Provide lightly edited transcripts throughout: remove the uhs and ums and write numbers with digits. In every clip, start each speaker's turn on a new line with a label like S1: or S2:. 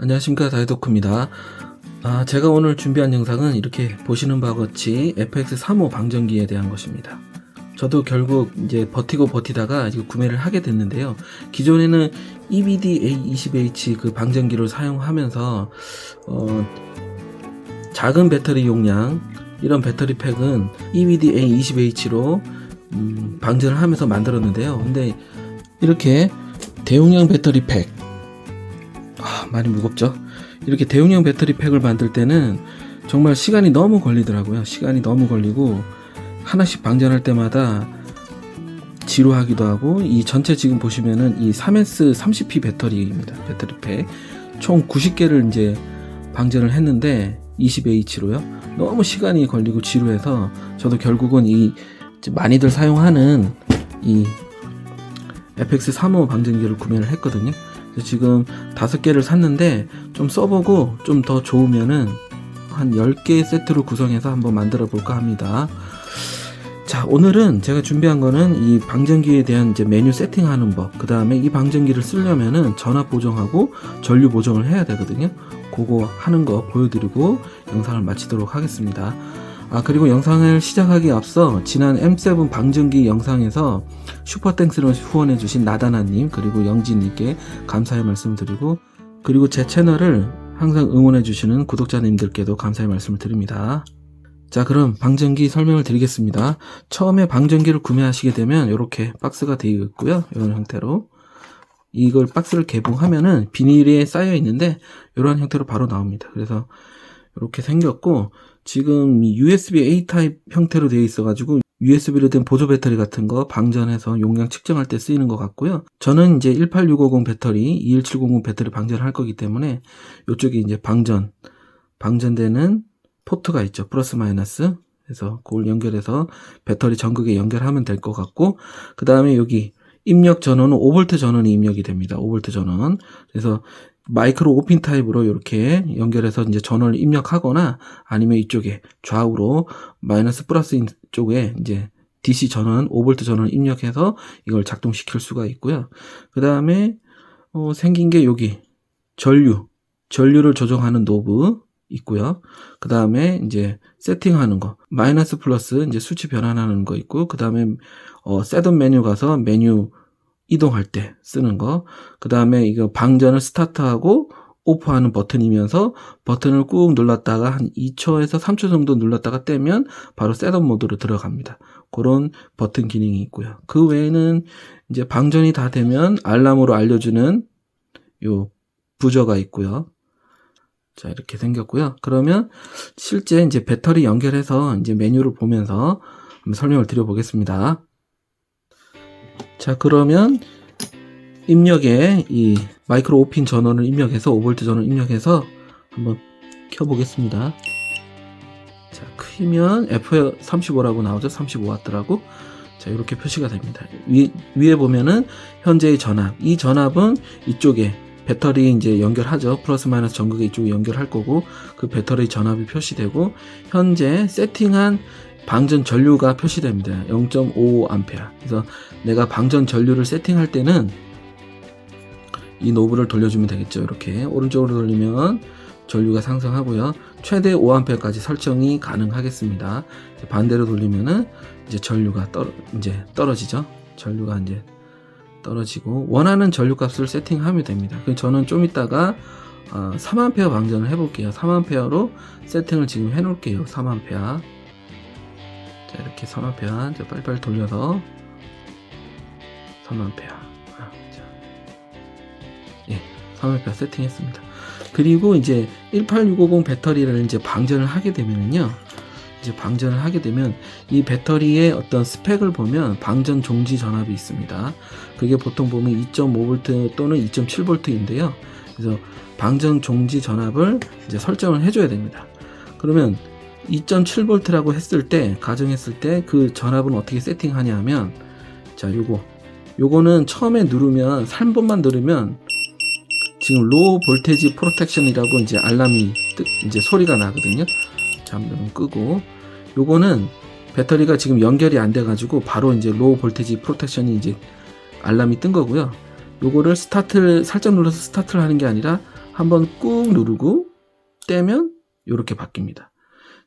S1: 안녕하십니까, 다이도크입니다. 제가 오늘 준비한 영상은 이렇게 보시는 바와 같이 FX35 방전기에 대한 것입니다. 저도 결국 이제 버티고 버티다가 이거 구매를 하게 됐는데요. 기존에는 EBD-A20H 그 방전기를 사용하면서 작은 배터리 용량 이런 배터리 팩은 EBD-A20H로 방전을 하면서 만들었는데요. 근데 이렇게 대용량 배터리 팩, 많이 무겁죠? 이렇게 대용량 배터리 팩을 만들 때는 정말 시간이 너무 걸리더라고요. 시간이 너무 걸리고 하나씩 방전할 때마다 지루하기도 하고, 이 전체 지금 보시면은 이 3S 30P 배터리입니다. 배터리 팩 총 90개를 이제 방전을 했는데 20H로요. 너무 시간이 걸리고 지루해서 저도 결국은 이 많이들 사용하는 이 FX35 방전기를 구매를 했거든요. 지금 5개를 샀는데 좀 써보고 좀 더 좋으면은 한 10개 세트로 구성해서 한번 만들어 볼까 합니다. 자, 오늘은 제가 준비한 거는 이 방전기에 대한 이제 메뉴 세팅하는 법, 그 다음에 이 방전기를 쓰려면은 전압 보정하고 전류 보정을 해야 되거든요. 그거 하는 거 보여드리고 영상을 마치도록 하겠습니다. 그리고 영상을 시작하기에 앞서 지난 M7 방전기 영상에서 슈퍼땡스를 후원해주신 나다나님 그리고 영진님께 감사의 말씀을 드리고, 그리고 제 채널을 항상 응원해주시는 구독자님들께도 감사의 말씀을 드립니다. 자, 그럼 방전기 설명을 드리겠습니다. 처음에 방전기를 구매하시게 되면 이렇게 박스가 되어 있고요. 이런 형태로 이걸 박스를 개봉하면은 비닐에 쌓여 있는데 이런 형태로 바로 나옵니다. 그래서 이렇게 생겼고, 지금 USB-A 타입 형태로 되어 있어 가지고 USB로 된 보조 배터리 같은 거 방전해서 용량 측정할 때 쓰이는 것 같고요. 저는 이제 18650 배터리, 21700 배터리 방전할 거기 때문에 이쪽에 이제 방전되는 포트가 있죠. 플러스 마이너스. 그래서 그걸 연결해서 배터리 전극에 연결하면 될 것 같고, 그 다음에 여기 입력 전원은 5V 전원이 입력이 됩니다. 5V 전원. 그래서 마이크로 5핀 타입으로 이렇게 연결해서 이제 전원을 입력하거나, 아니면 이쪽에 좌우로 마이너스 플러스 쪽에 이제 DC 전원, 5V 전원을 입력해서 이걸 작동시킬 수가 있고요. 그 다음에 생긴 게 여기 전류를 조정하는 노브 있고요. 그 다음에 이제 세팅하는 거, 마이너스 플러스 이제 수치 변환하는 거 있고, 그 다음에 셋업 메뉴 가서 메뉴 이동할 때 쓰는 거, 그 다음에 이거 방전을 스타트하고 오프하는 버튼이면서 버튼을 꾹 눌렀다가 한 2초에서 3초 정도 눌렀다가 떼면 바로 셋업 모드로 들어갑니다. 그런 버튼 기능이 있고요. 그 외에는 이제 방전이 다 되면 알람으로 알려주는 요 부저가 있고요. 자, 이렇게 생겼고요. 그러면 실제 이제 배터리 연결해서 이제 메뉴를 보면서 한번 설명을 드려보겠습니다. 자, 그러면 입력에 이 마이크로 5핀 전원을 입력해서 5V 전원을 입력해서 한번 켜보겠습니다. 자, 크면 F35라고 나오죠. 35W라고. 자, 이렇게 표시가 됩니다. 위에 보면은 현재의 전압. 이 전압은 이쪽에 배터리 이제 연결하죠. 플러스 마이너스 전극에 이쪽에 연결할 거고, 그 배터리 전압이 표시되고, 현재 세팅한 방전 전류가 표시됩니다. 0.55A. 그래서 내가 방전 전류를 세팅할 때는 이 노브를 돌려주면 되겠죠. 이렇게 오른쪽으로 돌리면 전류가 상승하고요. 최대 5A까지 설정이 가능하겠습니다. 반대로 돌리면은 이제 전류가 떨어지죠. 전류가 이제 떨어지고, 원하는 전류 값을 세팅하면 됩니다. 저는 좀 이따가 3A 방전을 해볼게요. 3A로 세팅을 지금 해놓을게요. 3A. 자, 이렇게 3A 이제 빨리빨리 돌려서 3A. 예, 3A 세팅했습니다. 그리고 이제 18650 배터리를 이제 방전을 하게 되면은요, 이 배터리의 어떤 스펙을 보면 방전 종지 전압이 있습니다. 그게 보통 보면 2.5V 또는 2.7V인데요. 그래서 방전 종지 전압을 이제 설정을 해줘야 됩니다. 그러면 2.7V라고 가정했을 때 그 전압은 어떻게 세팅하냐 하면, 자, 요거는 처음에 누르면 3번만 누르면 지금 로우 볼테지 프로텍션이라고 이제 알람이 이제 소리가 나거든요. 자, 한번 끄고, 요거는 배터리가 지금 연결이 안 돼 가지고 바로 이제 로우 볼테지 프로텍션이 이제 알람이 뜬 거고요. 요거를 살짝 눌러서 스타트를 하는 게 아니라 한번 꾹 누르고 떼면 이렇게 바뀝니다.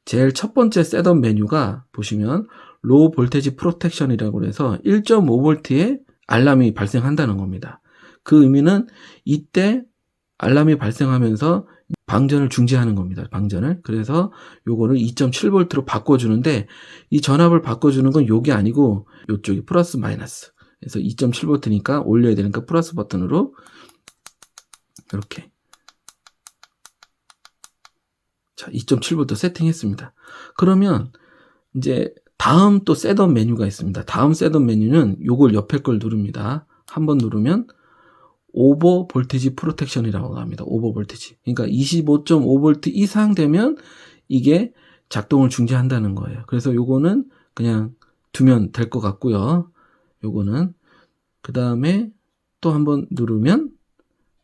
S1: 제일 첫 번째 셋업 메뉴가 보시면 로우 볼테지 프로텍션이라고 해서 1.5V의 알람이 발생한다는 겁니다. 그 의미는 이때 알람이 발생하면서 방전을 중지하는 겁니다. 방전을. 그래서 요거를 2.7V로 바꿔주는데 이 전압을 바꿔주는 건 요게 아니고 요쪽이 플러스 마이너스. 그래서 2.7V니까 올려야 되니까 플러스 버튼으로 이렇게 자 2.7V 세팅했습니다. 그러면 이제 다음 또 셋업 메뉴가 있습니다. 다음 셋업 메뉴는 요걸 옆에 걸 누릅니다. 한번 누르면 오버 볼티지 프로텍션이라고 합니다. 오버 볼티지. 그러니까 25.5V 이상 되면 이게 작동을 중지한다는 거예요. 그래서 요거는 그냥 두면 될 것 같고요. 요거는 그 다음에 또 한번 누르면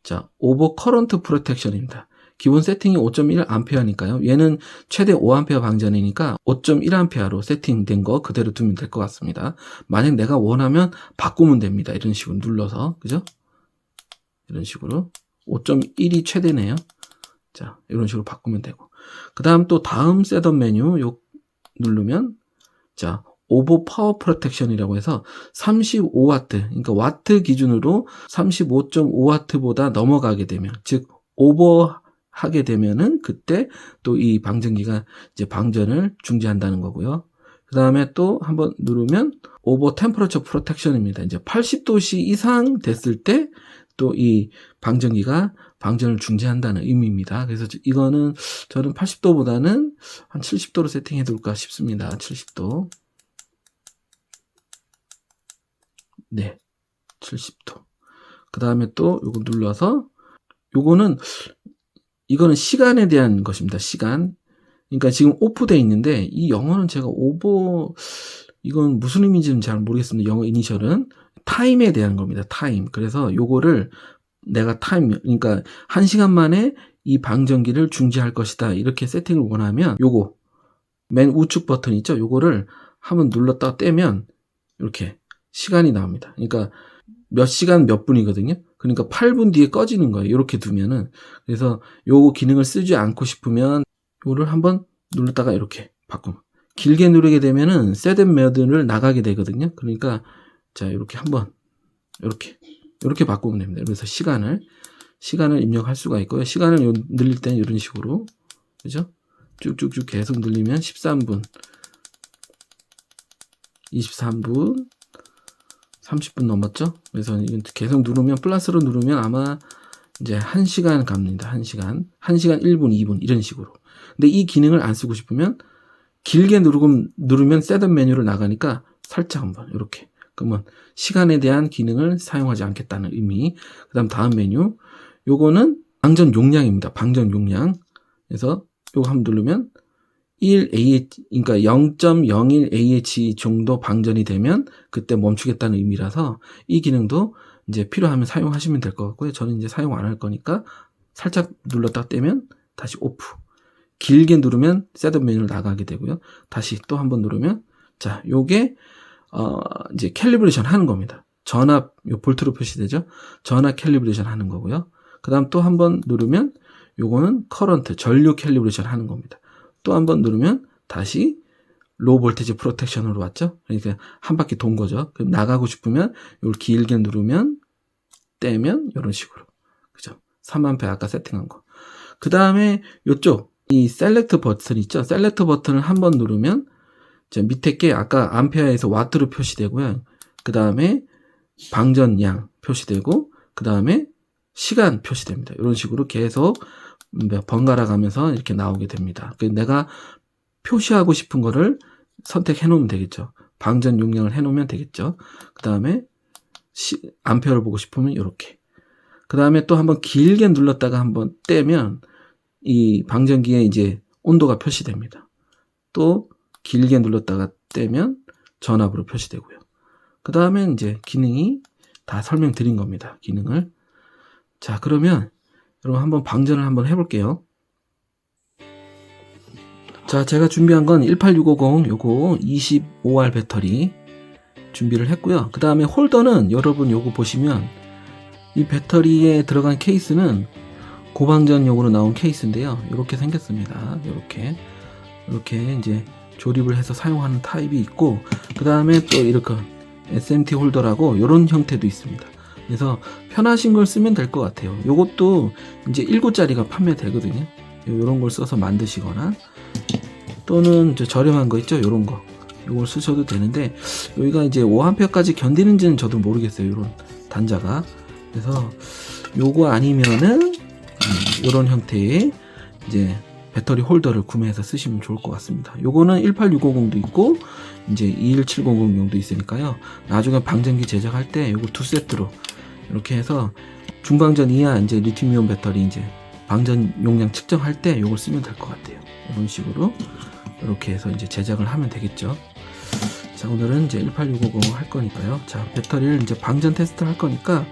S1: 자 오버 커런트 프로텍션입니다. 기본 세팅이 5.1A니까요. 얘는 최대 5A 방전이니까 5.1A로 세팅된 거 그대로 두면 될 것 같습니다. 만약 내가 원하면 바꾸면 됩니다. 이런 식으로 눌러서 그죠? 이런 식으로 5.1이 최대네요. 자 이런 식으로 바꾸면 되고 그 다음 또 다음 셋업 메뉴 요 누르면 자 오버 파워 프로텍션이라고 해서 35W 그러니까 와트 기준으로 35.5W보다 넘어가게 되면 즉 오버 하게 되면은 그때 또 이 방전기가 이제 방전을 중지한다는 거고요. 그 다음에 또 한번 누르면 오버 템퍼러처 프로텍션입니다. 이제 80도씨 이상 됐을 때 또 이 방전기가 방전을 중지한다는 의미입니다. 그래서 이거는 저는 80도보다는 한 70도로 세팅해 둘까 싶습니다. 70도. 네. 70도. 그 다음에 또 요거 눌러서 이거는 시간에 대한 것입니다. 시간. 그러니까 지금 오프되어 있는데 이 영어는 제가 이건 무슨 의미인지는 잘 모르겠습니다. 영어 이니셜은 타임에 대한 겁니다. 타임. 그래서 요거를 내가 그러니까 1시간 만에 이 방전기를 중지할 것이다. 이렇게 세팅을 원하면 요거 맨 우측 버튼 있죠? 요거를 한번 눌렀다가 떼면 이렇게 시간이 나옵니다. 그러니까 몇 시간 몇 분이거든요. 그러니까 8분 뒤에 꺼지는 거예요. 이렇게 두면은. 그래서 요거 기능을 쓰지 않고 싶으면 요거를 한번 눌렀다가 이렇게 바꾸면 길게 누르게 되면은 셋업 모드를 나가게 되거든요. 그러니까 자 이렇게 한번 이렇게 바꾸면 됩니다. 그래서 시간을 입력할 수가 있고요. 시간을 늘릴 때는 이런 식으로 그죠? 쭉쭉쭉 계속 늘리면 13분 23분 30분 넘었죠? 그래서 이건 계속 누르면 플러스로 누르면 아마 이제 1시간 갑니다. 1시간 1분 2분 이런 식으로. 근데 이 기능을 안 쓰고 싶으면 길게 누르면 셋업 메뉴를 나가니까 살짝 한번 이렇게. 그러면 시간에 대한 기능을 사용하지 않겠다는 의미. 다음 메뉴. 요거는 방전 용량입니다. 방전 용량. 그래서 요거 한번 누르면 1AH, 그러니까 0.01AH 정도 방전이 되면 그때 멈추겠다는 의미라서 이 기능도 이제 필요하면 사용하시면 될 것 같고요. 저는 이제 사용 안 할 거니까 살짝 눌렀다 떼면 다시 오프. 길게 누르면 셋업 메뉴를 나가게 되고요. 다시 또 한번 누르면 자, 요게 이제 캘리브레이션 하는 겁니다. 전압 요 볼트로 표시되죠? 전압 캘리브레이션 하는 거고요. 그다음 또 한번 누르면 요거는 커런트 전류 캘리브레이션 하는 겁니다. 또 한번 누르면 다시 로우 볼테지 프로텍션으로 왔죠? 그러니까 한 바퀴 돈 거죠. 그럼 나가고 싶으면 이걸 길게 누르면 떼면 이런 식으로. 그죠? 3A 아까 세팅한 거. 그 다음에 요쪽 이 셀렉트 버튼 있죠? 셀렉트 버튼을 한번 누르면 저 밑에 게 아까 암페어에서 와트로 표시되고요. 그 다음에 방전량 표시되고 그 다음에 시간 표시됩니다. 이런 식으로 계속 번갈아 가면서 이렇게 나오게 됩니다. 내가 표시하고 싶은 거를 선택해 놓으면 되겠죠. 방전 용량을 해 놓으면 되겠죠. 그 다음에 암페어를 보고 싶으면 이렇게. 그 다음에 또 한번 길게 눌렀다가 한번 떼면 이 방전기에 이제 온도가 표시됩니다. 또 길게 눌렀다가 떼면 전압으로 표시되고요. 그 다음에 이제 기능이 다 설명드린 겁니다. 기능을. 자, 그러면 여러분 한번 방전을 한번 해볼게요. 자, 제가 준비한 건 18650 요거 25R 배터리 준비를 했고요. 그 다음에 홀더는 여러분 요거 보시면 이 배터리에 들어간 케이스는 고방전용으로 나온 케이스인데요. 이렇게 생겼습니다. 이렇게 이제 조립을 해서 사용하는 타입이 있고, 그 다음에 또 이렇게 SMT 홀더라고 이런 형태도 있습니다. 그래서 편하신 걸 쓰면 될 것 같아요. 요것도 이제 1구짜리가 판매되거든요. 이런 걸 써서 만드시거나, 또는 저렴한 거 있죠? 이런 거. 이걸 쓰셔도 되는데, 여기가 이제 5A까지 견디는지는 저도 모르겠어요. 이런 단자가. 그래서 요거 아니면은 이런 형태의 이제 배터리 홀더를 구매해서 쓰시면 좋을 것 같습니다. 요거는 18650도 있고 이제 21700용도 있으니까요. 나중에 방전기 제작할 때 요거 두 세트로 이렇게 해서 중방전 이하 이제 리튬이온 배터리 이제 방전 용량 측정할 때 요걸 쓰면 될 것 같아요. 이런 식으로 이렇게 해서 이제 제작을 하면 되겠죠. 자, 오늘은 이제 18650 할 거니까요. 자, 배터리를 이제 방전 테스트를 할 거니까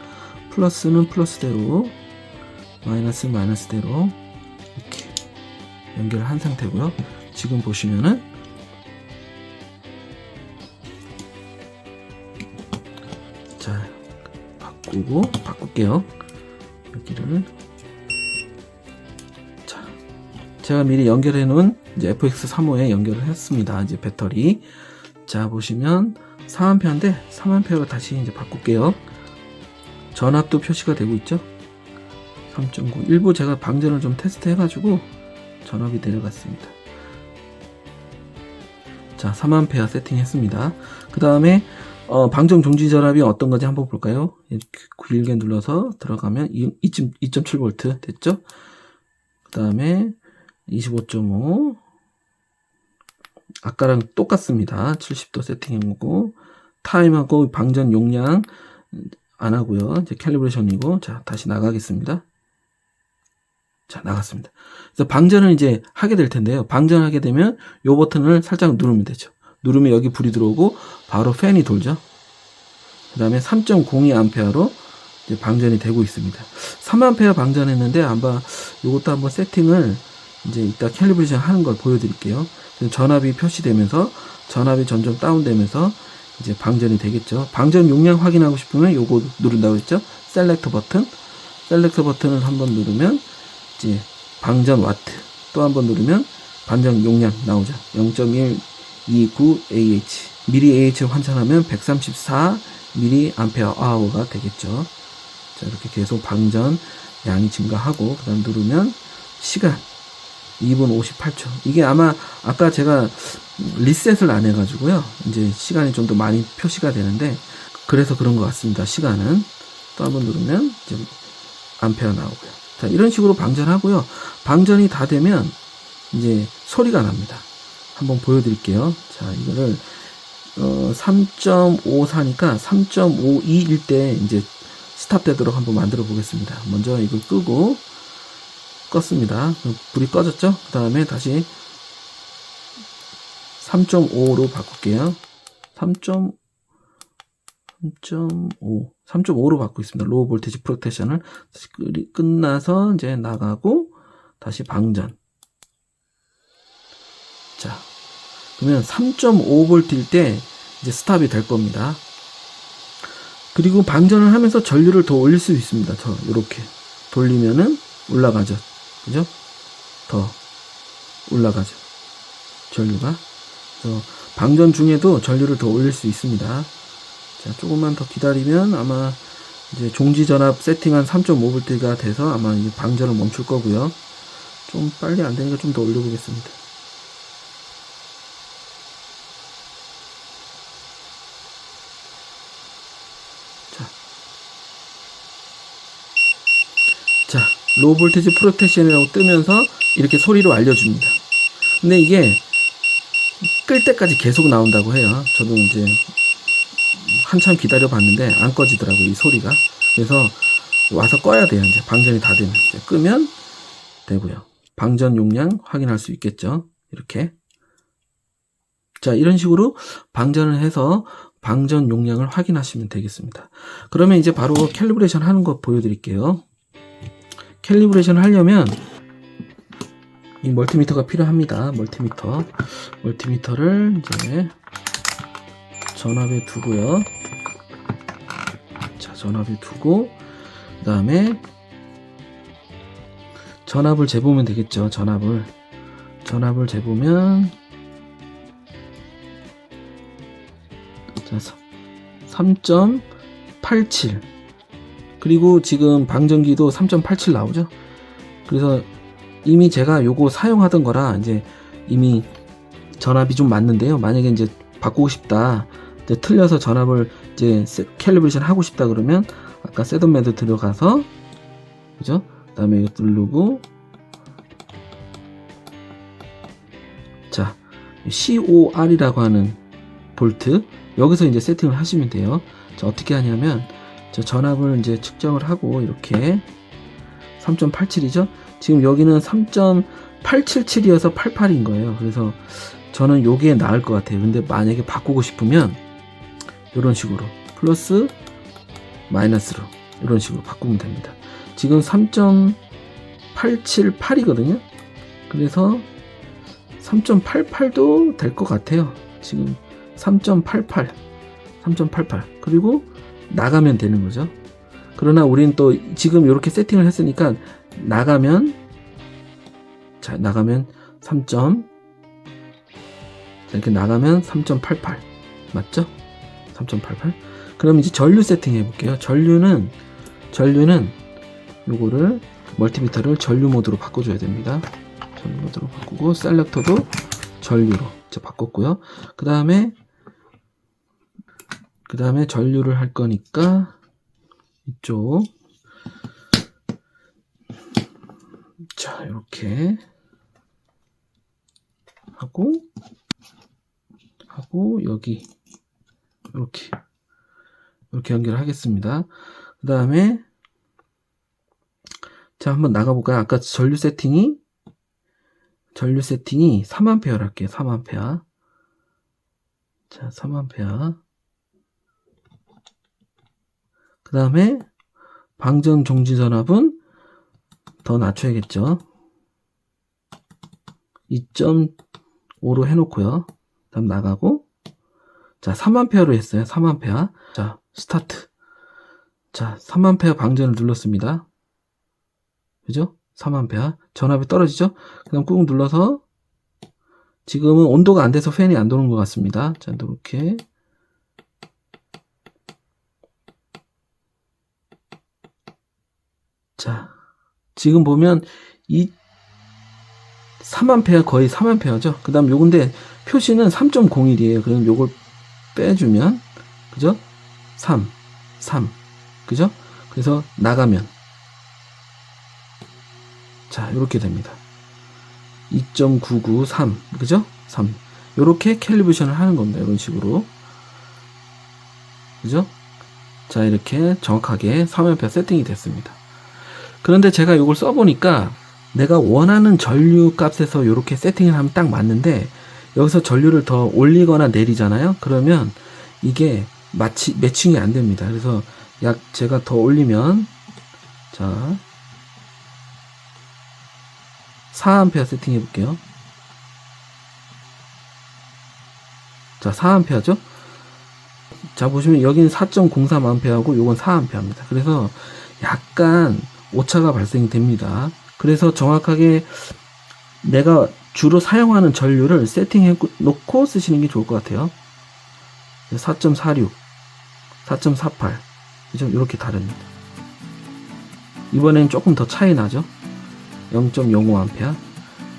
S1: 플러스는 플러스대로, 마이너스는 마이너스대로 이렇게 연결을 한 상태고요. 지금 보시면은 자, 바꿀게요. 여기를 자, 제가 미리 연결해 놓은 이제 FX35에 연결을 했습니다. 이제 배터리. 자, 보시면 4A인데 3A로 다시 이제 바꿀게요. 전압도 표시가 되고 있죠. 3.9. 일부 제가 방전을 좀 테스트 해가지고 전압이 내려갔습니다. 자, 3A 세팅했습니다. 그 다음에 방전 종지 전압이 어떤 건지 한번 볼까요? 이렇게 길게 눌러서 들어가면 2.7V 됐죠? 그 다음에 25.5 아까랑 똑같습니다. 70도 세팅해놓고 타임하고 방전 용량 안 하고요. 이제 캘리브레이션이고, 자, 다시 나가겠습니다. 자, 나갔습니다. 그래서 방전을 이제 하게 될 텐데요. 방전하게 되면 요 버튼을 살짝 누르면 되죠. 누르면 여기 불이 들어오고 바로 팬이 돌죠. 그 다음에 3.02A로 이제 방전이 되고 있습니다. 3A 방전했는데 아마 요것도 한번 세팅을 이제 이따 캘리브레이션 하는 걸 보여드릴게요. 전압이 표시되면서 전압이 점점 다운되면서 이제 방전이 되겠죠. 방전 용량 확인하고 싶으면 요거 누른다고 했죠. 셀렉터 버튼. 셀렉터 버튼을 한번 누르면 이제 방전 와트. 또 한번 누르면 방전 용량 나오죠. 0.129Ah. 미리 AH를 환산하면 134 mAh가 되겠죠. 자, 이렇게 계속 방전 양이 증가하고, 그 다음 누르면 시간 2분 58초. 이게 아마 아까 제가 리셋을 안 해가지고요. 이제 시간이 좀 더 많이 표시가 되는데, 그래서 그런 것 같습니다. 시간은. 또 한번 누르면 이제 암페어 나오고요. 자, 이런 식으로 방전하고요. 방전이 다 되면 이제 소리가 납니다. 한번 보여드릴게요. 자, 이거를 3.54니까 3.52일 때 이제 스탑 되도록 한번 만들어 보겠습니다. 먼저 이걸 끄고 껐습니다. 불이 꺼졌죠? 그 다음에 다시 3.5로 바꿀게요. 3.5로 바꾸고 있습니다. 로우 볼테이지 프로텍션을 끝나서 이제 나가고 다시 방전. 자, 그러면 3.5V일 때 이제 스탑이 될 겁니다. 그리고 방전을 하면서 전류를 더 올릴 수 있습니다. 이렇게 돌리면은 올라가죠. 그죠? 더 올라가죠. 전류가. 그래서 방전 중에도 전류를 더 올릴 수 있습니다. 자, 조금만 더 기다리면 아마 이제 종지 전압 세팅한 3.5V가 돼서 아마 이 방전을 멈출 거고요. 좀 빨리 안 되니까 좀 더 올려보겠습니다. 자, 로우 볼테이지 프로텍션이라고 뜨면서 이렇게 소리로 알려줍니다. 근데 이게 끌 때까지 계속 나온다고 해요. 저도 이제 한참 기다려 봤는데 안 꺼지더라고요, 이 소리가. 그래서 와서 꺼야 돼요. 이제 방전이 다 되면 이제 끄면 되고요. 방전 용량 확인할 수 있겠죠. 이렇게. 자, 이런 식으로 방전을 해서 방전 용량을 확인하시면 되겠습니다. 그러면 이제 바로 캘리브레이션 하는 거 보여드릴게요. 캘리브레이션 하려면 이 멀티미터가 필요합니다. 멀티미터를 이제 전압에 두고요. 자, 전압에 두고, 그 다음에 전압을 재보면 되겠죠. 전압을 재보면 3.87 그리고 지금 방전기도 3.87 나오죠. 그래서 이미 제가 요거 사용하던 거라 이제 이미 전압이 좀 맞는데요. 만약에 이제 바꾸고 싶다, 이제 틀려서 전압을 이제 캘리브레이션 하고 싶다 그러면 아까 셋업 매드 들어가서, 그죠? 그다음에 이거 누르고, 자, COR이라고 하는 볼트 여기서 이제 세팅을 하시면 돼요. 자, 어떻게 하냐면 저 전압을 이제 측정을 하고 이렇게 3.87이죠. 지금 여기는 3.877이어서 88인 거예요. 그래서 저는 요게 나을 것 같아요. 근데 만약에 바꾸고 싶으면 이런 식으로 플러스 마이너스로 이런 식으로 바꾸면 됩니다. 지금 3.878이거든요. 그래서 3.88도 될 것 같아요. 지금 3.88 그리고 나가면 되는 거죠. 그러나 우리는 또 지금 이렇게 세팅을 했으니까 나가면 3. 이렇게 나가면 3.88 맞죠? 3.88. 그럼 이제 전류 세팅 해볼게요. 전류는 요거를 멀티미터를 전류 모드로 바꿔줘야 됩니다. 전류 모드로 바꾸고 셀렉터도 전류로 이제 바꿨고요. 그 다음에 전류를 할 거니까 이쪽, 자, 이렇게 하고 여기 이렇게 연결을 하겠습니다. 그 다음에 자, 한번 나가볼까요? 아까 전류 세팅이 3A 할게요. 3A. 자, 3A. 그 다음에 방전 종지 전압은 더 낮춰야겠죠. 2.5로 해놓고요. 다음 나가고, 자, 3A로 했어요. 3A. 자, 스타트. 자, 3A 방전을 눌렀습니다. 그죠? 3A. 전압이 떨어지죠? 그 다음 꾹 눌러서, 지금은 온도가 안 돼서 팬이 안 도는 것 같습니다. 자, 이렇게. 자, 지금 보면 이 3A 거의 3A죠. 그 다음 요건데 표시는 3.01이에요. 그럼 요걸 빼주면, 그죠? 3. 그죠? 그래서 나가면, 자, 요렇게 됩니다. 2.993, 그죠? 3. 요렇게 캘리브레이션을 하는 겁니다. 이런 식으로. 그죠? 자, 이렇게 정확하게 3A 세팅이 됐습니다. 그런데 제가 이걸 써보니까 내가 원하는 전류 값에서 이렇게 세팅을 하면 딱 맞는데, 여기서 전류를 더 올리거나 내리잖아요. 그러면 이게 매칭이 안 됩니다. 그래서 제가 더 올리면, 자, 4A 세팅 해볼게요. 자, 4A죠? 자, 보시면 여기는 4.03A하고 요건 4A입니다. 그래서 약간 오차가 발생이 됩니다. 그래서 정확하게 내가 주로 사용하는 전류를 세팅해 놓고 쓰시는 게 좋을 것 같아요. 4.46, 4.48, 그죠? 이렇게 다릅니다. 이번엔 조금 더 차이 나죠? 0.05A.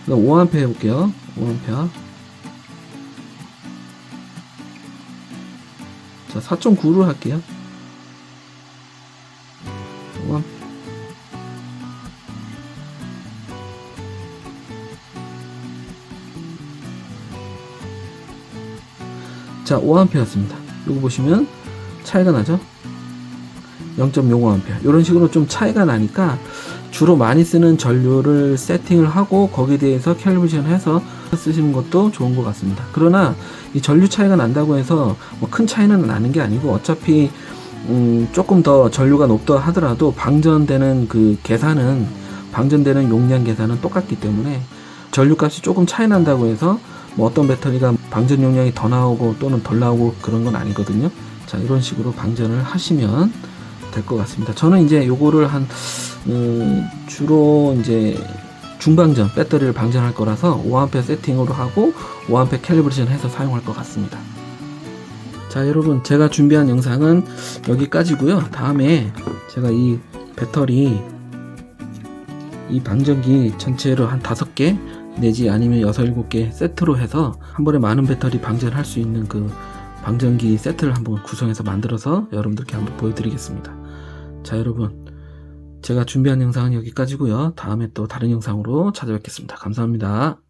S1: 그럼 5A 해볼게요. 5A. 자, 4.9로 할게요. 5A. 자, 5A였습니다. 요거 보시면 차이가 나죠? 0.05A. 이런 식으로 좀 차이가 나니까 주로 많이 쓰는 전류를 세팅을 하고 거기에 대해서 캘리브레이션 해서 쓰시는 것도 좋은 것 같습니다. 그러나 이 전류 차이가 난다고 해서 뭐 큰 차이는 나는 게 아니고, 어차피 조금 더 전류가 높다 하더라도 방전되는 용량 계산은 똑같기 때문에 전류 값이 조금 차이 난다고 해서 뭐 어떤 배터리가 방전 용량이 더 나오고 또는 덜 나오고 그런 건 아니거든요. 자, 이런 식으로 방전을 하시면 될 것 같습니다. 저는 이제 요거를 주로 이제 중방전 배터리를 방전할 거라서 5A 세팅으로 하고 5A 캘리브레이션 해서 사용할 것 같습니다. 자, 여러분, 제가 준비한 영상은 여기까지고요. 다음에 제가 이 배터리 이 방전기 전체로 한 5개 내지 아니면 6, 7개 세트로 해서 한 번에 많은 배터리 방전할 수 있는 그 방전기 세트를 한번 구성해서 만들어서 여러분들께 한번 보여드리겠습니다. 자, 여러분, 제가 준비한 영상은 여기까지고요. 다음에 또 다른 영상으로 찾아뵙겠습니다. 감사합니다.